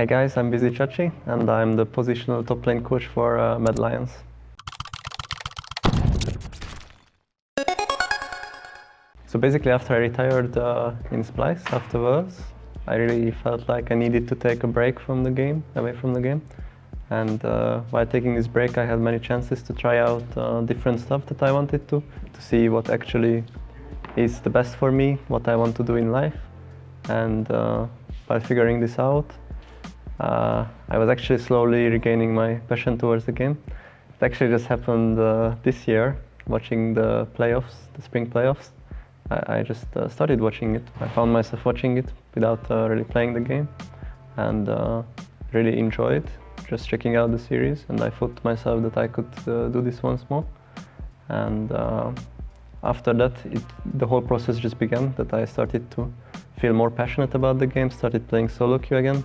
Hi guys, I'm Vizicsacsi and I'm the positional top lane coach for Mad Lions. So basically after I retired in Splyce afterwards, I really felt like I needed to take a break from the game, away from the game. And while taking this break I had many chances to try out different stuff that I wanted to see what actually is the best for me, what I want to do in life. And by figuring this out, I was actually slowly regaining my passion towards the game. It actually just happened this year, watching the playoffs, the spring playoffs. I just started watching it. I found myself watching it without really playing the game, and really enjoyed just checking out the series. And I thought to myself that I could do this once more. And after that, the whole process just began, that I started to feel more passionate about the game, started playing solo queue again,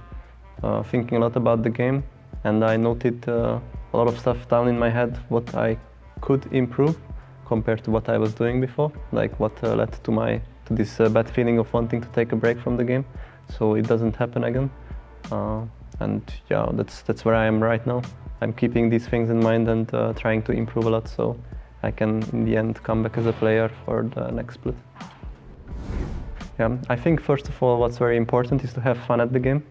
thinking a lot about the game, and I noted a lot of stuff down in my head, what I could improve compared to what I was doing before, like what led to this bad feeling of wanting to take a break from the game, so it doesn't happen again. And yeah, that's where I am right now. I'm keeping these things in mind and trying to improve a lot, so I can in the end come back as a player for the next split. Yeah, I think first of all what's very important is to have fun at the game.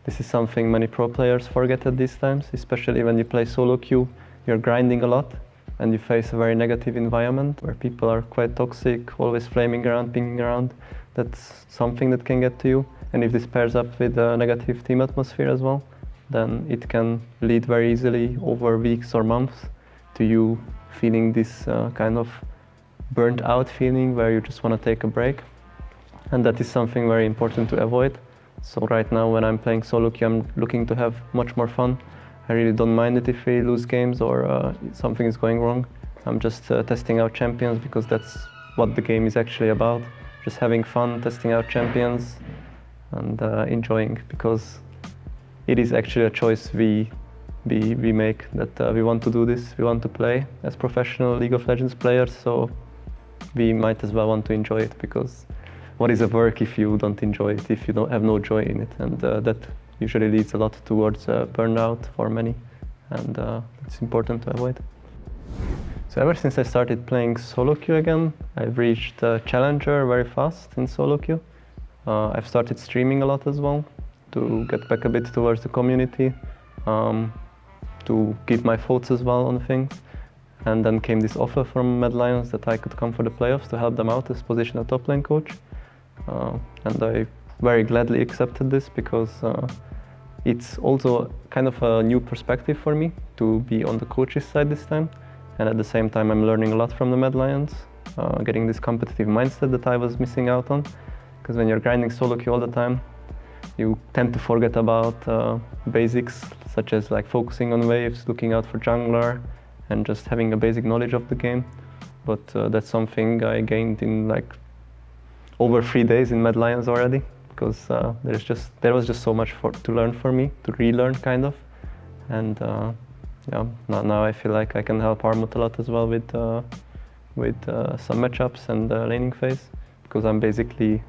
This is something many pro players forget at these times, especially when you play solo queue. You're grinding a lot and you face a very negative environment where people are quite toxic, always flaming around, pinging around. That's something that can get to you. And if this pairs up with a negative team atmosphere as well, then it can lead very easily over weeks or months to you feeling this kind of burnt out feeling where you just want to take a break. And that is something very important to avoid. So right now when I'm playing solo queue, I'm looking to have much more fun. I really don't mind it if we lose games or something is going wrong. I'm just testing out champions because that's what the game is actually about. Just having fun, testing out champions and enjoying, because it is actually a choice we make, that we want to do this, we want to play as professional League of Legends players, so we might as well want to enjoy it, because what is a work if you don't enjoy it, if you don't have no joy in it? And that usually leads a lot towards burnout for many, and it's important to avoid. So ever since I started playing solo queue again, I've reached Challenger very fast in solo queue. I've started streaming a lot as well, to get back a bit towards the community, to give my thoughts as well on things. And then came this offer from Mad Lions that I could come for the playoffs to help them out as positional top lane coach. And I very gladly accepted this, because it's also kind of a new perspective for me to be on the coach's side this time. And at the same time I'm learning a lot from the Mad Lions, getting this competitive mindset that I was missing out on. Because when you're grinding solo queue all the time, you tend to forget about basics, such as like focusing on waves, looking out for jungler, and just having a basic knowledge of the game. But that's something I gained in like over 3 days in Mad Lions already, because there was just so much to learn for me, to relearn kind of. And yeah, now I feel like I can help Armut a lot as well with some matchups and laning phase, because I'm basically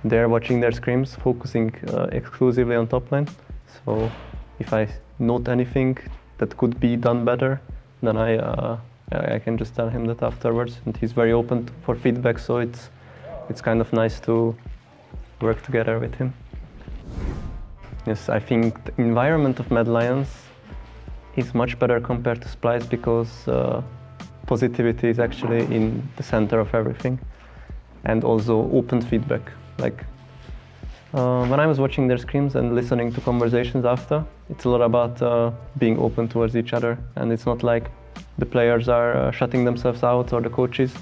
there watching their scrims, focusing exclusively on top lane. So if I note anything that could be done better, then I can just tell him that afterwards, and he's very open for feedback, so it's kind of nice to work together with him. Yes, I think the environment of Mad Lions is much better compared to Splyce, because positivity is actually in the center of everything, and also open feedback. Like when I was watching their scrims and listening to conversations after, it's a lot about being open towards each other, and it's not like the players are shutting themselves out or the coaches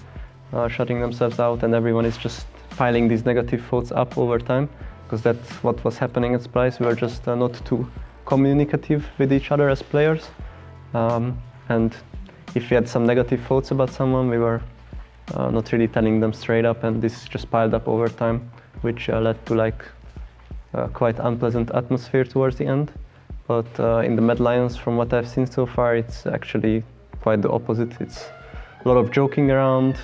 are shutting themselves out and everyone is just piling these negative thoughts up over time, because that's what was happening at Splyce. We were just not too communicative with each other as players, and if we had some negative thoughts about someone, we were not really telling them straight up, and this just piled up over time, which led to like quite unpleasant atmosphere towards the end. But in the Mad Lions, from what I've seen so far, it's actually quite the opposite. It's a lot of joking around,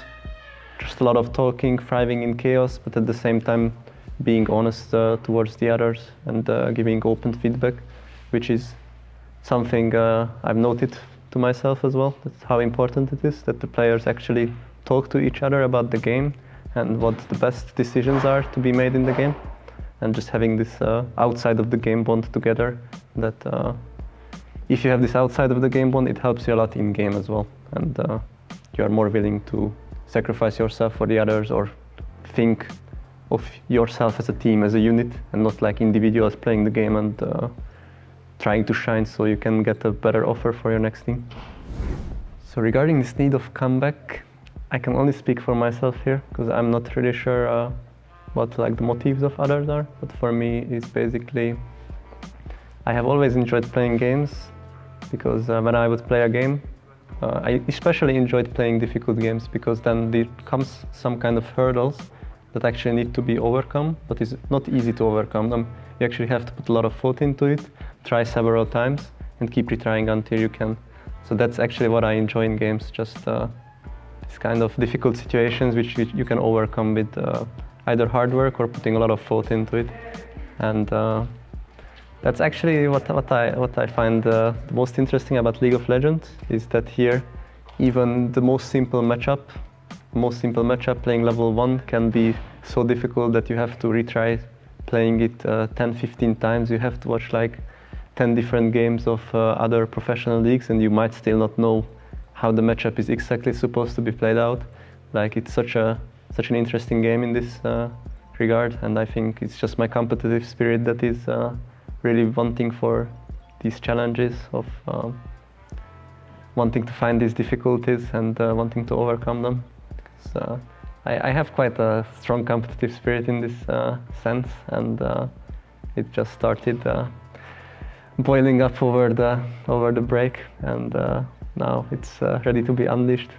just a lot of talking, thriving in chaos, but at the same time being honest towards the others and giving open feedback, which is something I've noted to myself as well. That's how important it is that the players actually talk to each other about the game and what the best decisions are to be made in the game, and just having this outside of the game bond together. That if you have this outside of the game bond, it helps you a lot in game as well, and you are more willing to sacrifice yourself for the others or think of yourself as a team, as a unit, and not like individuals playing the game and trying to shine so you can get a better offer for your next team. So regarding this need of comeback, I can only speak for myself here because I'm not really sure what like the motives of others are. But for me, it's basically I have always enjoyed playing games because when I would play a game, I especially enjoyed playing difficult games because then there comes some kind of hurdles that actually need to be overcome, but it's not easy to overcome them. You actually have to put a lot of thought into it, try several times, and keep retrying until you can. So that's actually what I enjoy in games, just these kind of difficult situations which you can overcome with either hard work or putting a lot of thought into it. And that's actually what I find the most interesting about League of Legends, is that here even the most simple matchup playing level 1 can be so difficult that you have to retry playing it 10-15 times. You have to watch like 10 different games of other professional leagues, and you might still not know how the matchup is exactly supposed to be played out. Like, it's such an interesting game in this regard, and I think it's just my competitive spirit that is really wanting for these challenges of wanting to find these difficulties and wanting to overcome them. So I have quite a strong competitive spirit in this sense, and it just started boiling up over the break, and now it's ready to be unleashed.